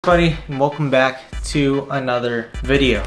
Everybody, and welcome back to another video.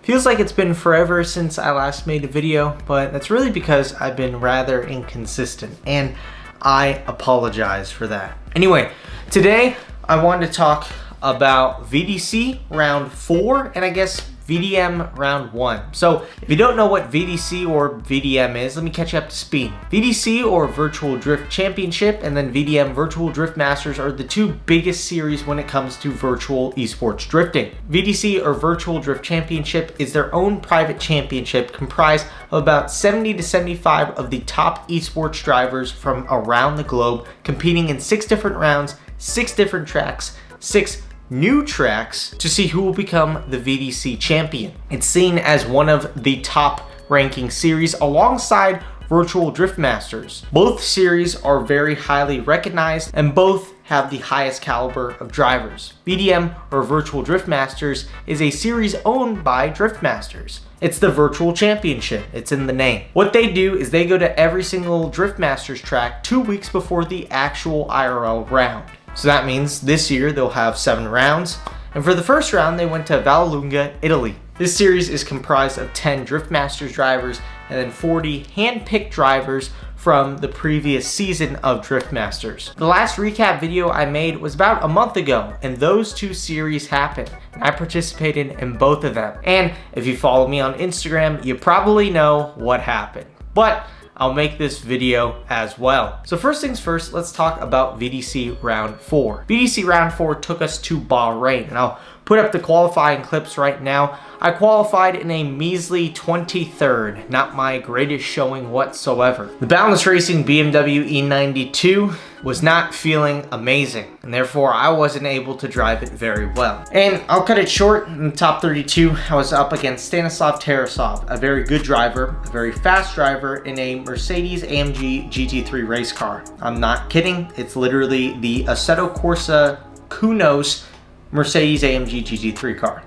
Feels like it's been forever since I last made a video, but that's really because I've been rather inconsistent, and I apologize for that. Anyway, today I wanted to talk about VDC Round 4 and I guess VDM Round 1. So if you don't know what VDC or VDM is, let me catch you up to speed. VDC or Virtual Drift Championship and then VDM Virtual Drift Masters are the two biggest series when it comes to virtual esports drifting. VDC or Virtual Drift Championship is their own private championship comprised of about 70 to 75 of the top esports drivers from around the globe competing in 6 different rounds, 6 different tracks, 6 new tracks to see who will become the VDC champion. It's seen as one of the top ranking series alongside Virtual Drift Masters. Both series are very highly recognized and both have the highest caliber of drivers. VDM or Virtual Drift Masters is a series owned by Drift Masters. It's the virtual championship, it's in the name. What they do is they go to every single Drift Masters track 2 weeks before the actual IRL round. So that means this year they'll have 7 rounds, and for the first round they went to Vallelunga, Italy. This series is comprised of 10 Drift Masters drivers and then 40 hand-picked drivers from the previous season of Drift Masters. The last recap video I made was about a month ago, and those two series happened, and I participated in both of them. And if you follow me on Instagram, you probably know what happened. But I'll make this video as well. So first things first, let's talk about VDC Round 4. VDC Round 4 took us to Bahrain, and I'll put up the qualifying clips right now. I qualified in a measly 23rd, not my greatest showing whatsoever. The Boundless Racing BMW E92 was not feeling amazing, and therefore I wasn't able to drive it very well. And I'll cut it short. In the top 32, I was up against Stanislav Tarasov, a very good driver, a very fast driver in a Mercedes AMG GT3 race car. I'm not kidding, it's literally the Assetto Corsa Kunos Mercedes AMG GT3 car.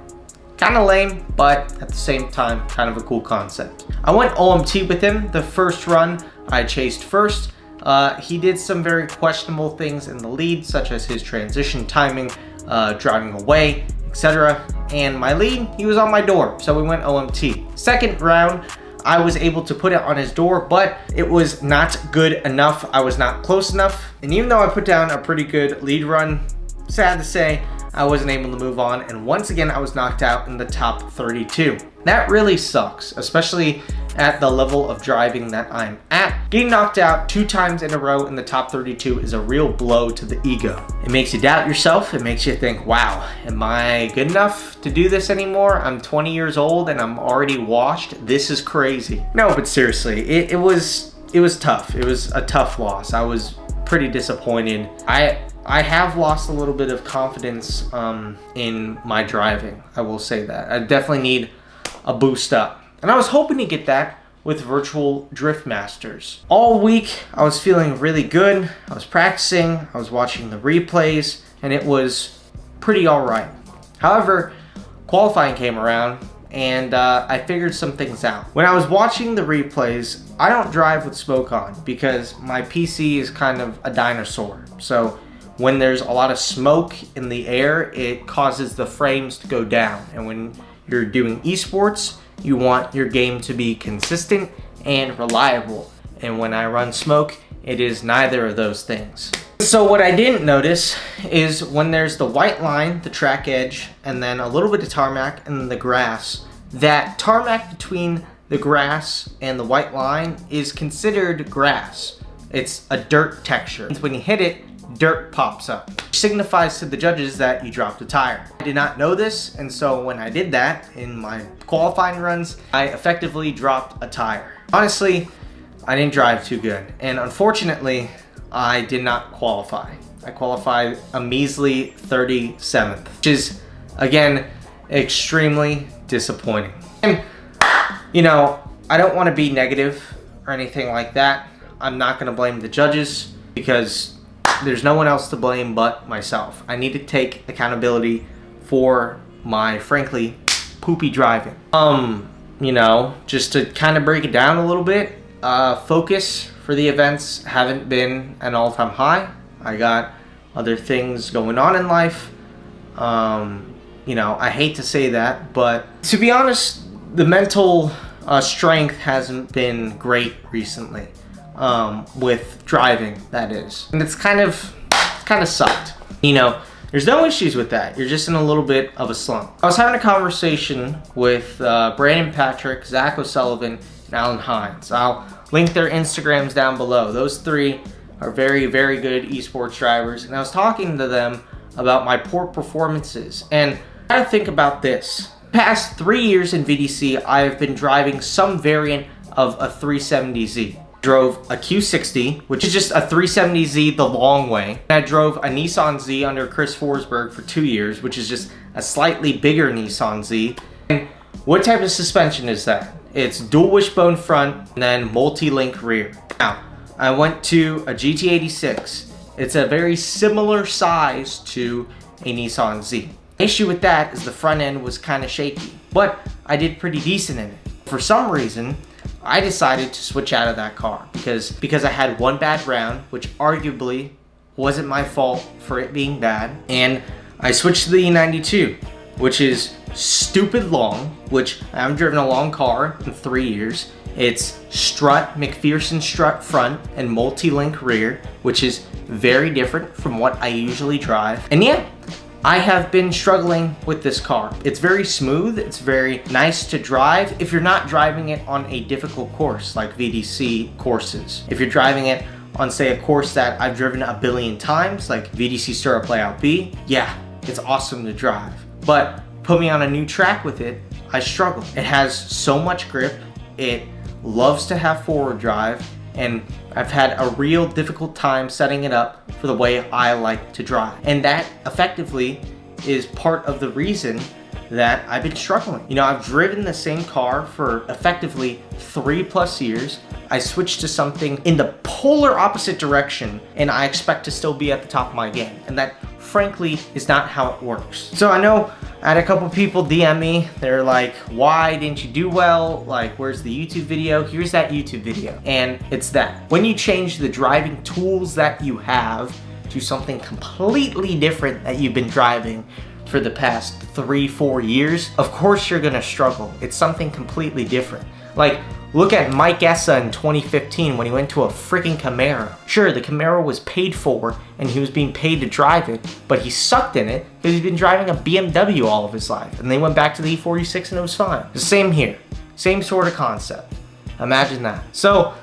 Kind of lame, but at the same time, kind of a cool concept. I went OMT with him. The first run, I chased first. He did some very questionable things in the lead, such as his transition timing, driving away, etc. And my lead, he was on my door, so we went OMT. Second round, I was able to put it on his door, but it was not good enough. I was not close enough. And even though I put down a pretty good lead run, sad to say, I wasn't able to move on, and once again I was knocked out in the top 32. That really sucks, especially at the level of driving that I'm at. Getting knocked out 2 times in a row in the top 32 is a real blow to the ego. It makes you doubt yourself. It makes you think, wow, am I good enough to do this anymore? I'm 20 years old and I'm already washed. This is crazy. No, but seriously, it was tough. It was a tough loss. I was pretty disappointed. I have lost a little bit of confidence in my driving. I will say that. I definitely need a boost up. And I was hoping to get that with Virtual Drift Masters. All week, I was feeling really good. I was practicing, I was watching the replays, and it was pretty all right. However, qualifying came around, and I figured some things out. When I was watching the replays, I don't drive with smoke on because my PC is kind of a dinosaur. So when there's a lot of smoke in the air, it causes the frames to go down. And when you're doing esports, you want your game to be consistent and reliable. And when I run smoke, it is neither of those things. So what I didn't notice is when there's the white line, the track edge, and then a little bit of tarmac and then the grass, that tarmac between the grass and the white line is considered grass. It's a dirt texture. When you hit it, dirt pops up, which signifies to the judges that you dropped a tire. I did not know this, and so when I did that in my qualifying runs, I effectively dropped a tire. Honestly, I didn't drive too good, and unfortunately, I did not qualify. I qualified a measly 37th, which is, again, extremely disappointing. And, you know, I don't want to be negative or anything like that. I'm not going to blame the judges because there's no one else to blame but myself. I need to take accountability for my, frankly, poopy driving. You know, just to kind of break it down a little bit, focus for the events haven't been an all-time high. I got other things going on in life, You know, I hate to say that, but to be honest, the mental strength hasn't been great recently, with driving, that is. And it's kind of sucked. You know, there's no issues with that. You're just in a little bit of a slump. I was having a conversation with Brandon Patrick, Zach O'Sullivan, and Alan Hines. I'll link their Instagrams down below. Those three are very, very good esports drivers. And I was talking to them about my poor performances. And I gotta think about this. Past 3 years in VDC, I have been driving some variant of a 370Z. Drove a Q60, which is just a 370Z the long way. I drove a Nissan Z under Chris Forsberg for 2 years, which is just a slightly bigger Nissan Z. And what type of suspension is that? It's dual wishbone front and then multi-link rear. Now, I went to a GT86. It's a very similar size to a Nissan Z. The issue with that is the front end was kind of shaky, but I did pretty decent in it. For some reason, I decided to switch out of that car because I had one bad round, which arguably wasn't my fault for it being bad, and I switched to the E92, which is stupid long, which I haven't driven a long car in 3 years. It's strut, McPherson strut front and multi-link rear, which is very different from what I usually drive. And yeah, I have been struggling with this car. It's very smooth, it's very nice to drive if you're not driving it on a difficult course like VDC courses. If you're driving it on, say, a course that I've driven a billion times, like VDC Stirrup Layout B, yeah, it's awesome to drive. But put me on a new track with it, I struggle. It has so much grip, it loves to have forward drive, and I've had a real difficult time setting it up for the way I like to drive. And that effectively is part of the reason that I've been struggling. You know, I've driven the same car for effectively 3+ years. I switched to something in the polar opposite direction, and I expect to still be at the top of my game. And that, frankly, is not how it works. So I know I had a couple people DM me. They're like, why didn't you do well? Like, where's the YouTube video? Here's that YouTube video. And it's that. When you change the driving tools that you have to something completely different that you've been driving for the past 3-4 years, of course you're gonna struggle. It's something completely different. Like, look at Mike Essa in 2015 when he went to a freaking Camaro. Sure, the Camaro was paid for and he was being paid to drive it, but he sucked in it because he's been driving a BMW all of his life. And they went back to the E46 and it was fine. The same here. Same sort of concept. Imagine that. So,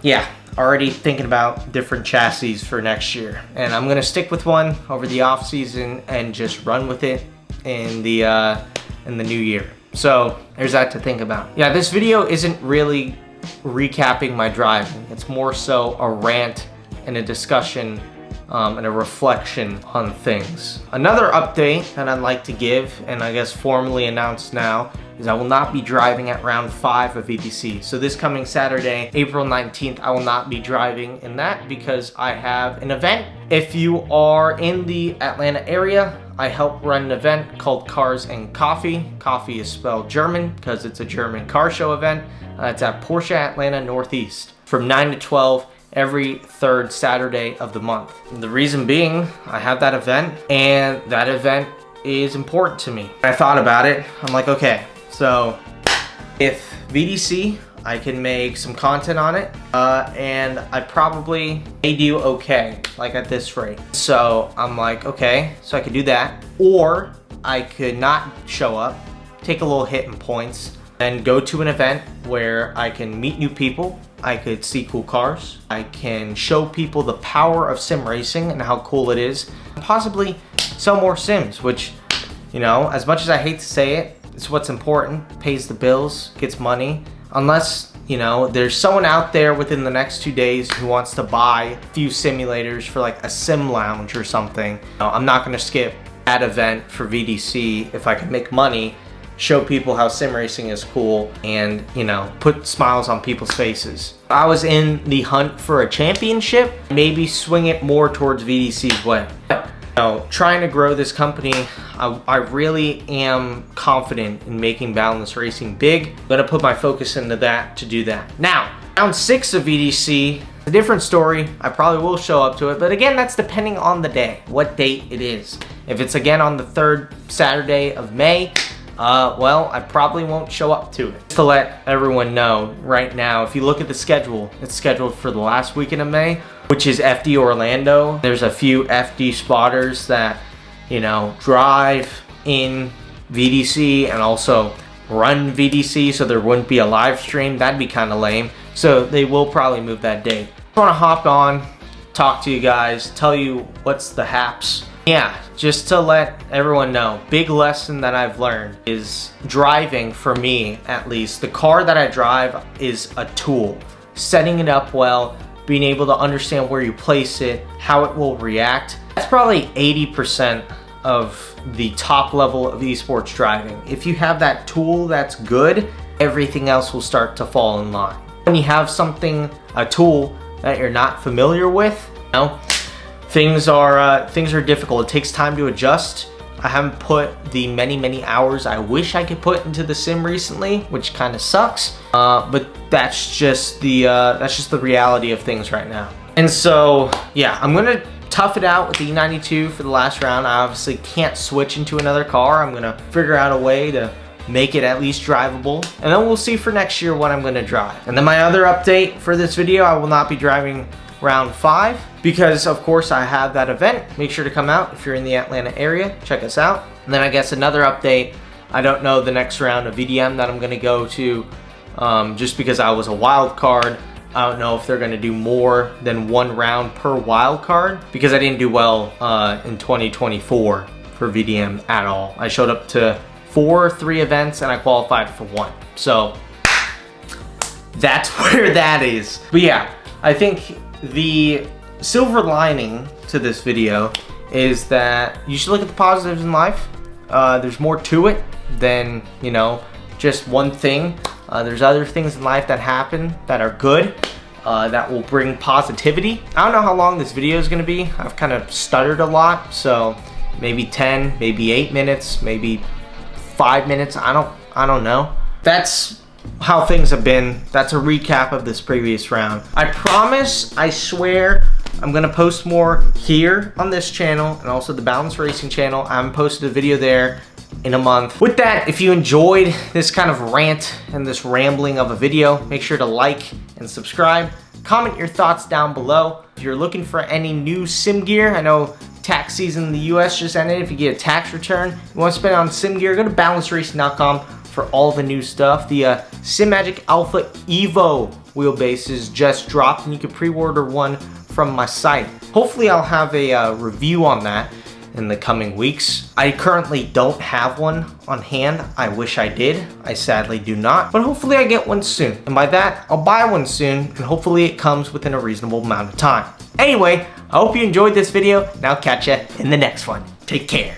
yeah, already thinking about different chassis for next year. And I'm gonna stick with one over the off season and just run with it in the new year. So there's that to think about. Yeah, this video isn't really recapping my driving. It's more so a rant and a discussion and a reflection on things. Another update that I'd like to give, and I guess formally announced now, is I will not be driving at round 5 of VDC. So this coming Saturday, April 19th, I will not be driving in that because I have an event. If you are in the Atlanta area, I help run an event called Cars and Coffee. Coffee is spelled German because it's a German car show event. It's at Porsche Atlanta Northeast from 9 to 12 every 3rd Saturday of the month. And the reason being, I have that event and that event is important to me. I thought about it. I'm like, okay, so if VDC, I can make some content on it, and I probably may do okay, like at this rate. So I'm like, okay, so I could do that, or I could not show up, take a little hit in points, and go to an event where I can meet new people, I could see cool cars, I can show people the power of sim racing and how cool it is, and possibly sell more sims, which, you know, as much as I hate to say it, it's what's important, pays the bills, gets money. Unless, you know, there's someone out there within the next 2 days who wants to buy a few simulators for like a sim lounge or something. I'm not gonna skip that event for VDC if I can make money, show people how sim racing is cool, and, you know, put smiles on people's faces. If I was in the hunt for a championship, maybe swing it more towards VDC's way. Trying to grow this company, I really am confident in making Boundless Racing big. I'm gonna put my focus into that to do that. Now, round 6 of VDC, a different story. I probably will show up to it, but again, that's depending on the day, what date it is. If it's again on the 3rd Saturday of May, well, I probably won't show up to it. Just to let everyone know, right now, if you look at the schedule, it's scheduled for the last weekend of May, which is FD Orlando. There's a few FD spotters that, you know, drive in VDC and also run VDC, so there wouldn't be a live stream. That'd be kind of lame. So they will probably move that date. I want to hop on, talk to you guys, tell you what's the haps. Yeah, just to let everyone know, big lesson that I've learned is driving, for me at least, the car that I drive is a tool. Setting it up well, being able to understand where you place it, how it will react. That's probably 80% of the top level of esports driving. If you have that tool that's good, everything else will start to fall in line. When you have something, a tool that you're not familiar with, you know, things are difficult. It takes time to adjust. I haven't put the many hours I wish I could put into the sim recently, which kind of sucks. But that's just the reality of things right now. And so yeah, I'm gonna tough it out with the E92 for the last round. I obviously can't switch into another car. I'm gonna figure out a way to make it at least drivable, and then we'll see for next year what I'm gonna drive. And then my other update for this video, I will not be driving round 5 because of course I have that event. Make sure to come out if you're in the Atlanta area, check us out. And then I guess another update, I don't know the next round of VDM that I'm gonna go to, just because I was a wild card. I don't know if they're gonna do more than 1 round per wild card because I didn't do well in 2024 for VDM at all. I showed up to 3 events and I qualified for 1. So that's where that is. But yeah, I think the silver lining to this video is that you should look at the positives in life. There's more to it than, you know, just one thing. There's other things in life that happen that are good, that will bring positivity. I don't know how long this video is gonna be. I've kind of stuttered a lot, so maybe 10, maybe 8 minutes, maybe 5 minutes, I don't know. That's how things have been. That's a recap of this previous round. I promise, I swear, I'm gonna post more here on this channel and also the Balance Racing channel. I haven't posted a video there in a month. With that, if you enjoyed this kind of rant and this rambling of a video, make sure to like and subscribe. Comment your thoughts down below. If you're looking for any new sim gear, I know tax season in the US just ended. If you get a tax return, you want to spend it on sim gear, go to balanceracing.com for all the new stuff. The SimMagic Alpha Evo wheelbases just dropped and you can pre-order one from my site. Hopefully I'll have a review on that in the coming weeks. I currently don't have one on hand. I wish I did. I sadly do not, but hopefully I get one soon. And by that, I'll buy one soon and hopefully it comes within a reasonable amount of time. Anyway, I hope you enjoyed this video and I'll catch you in the next one. Take care.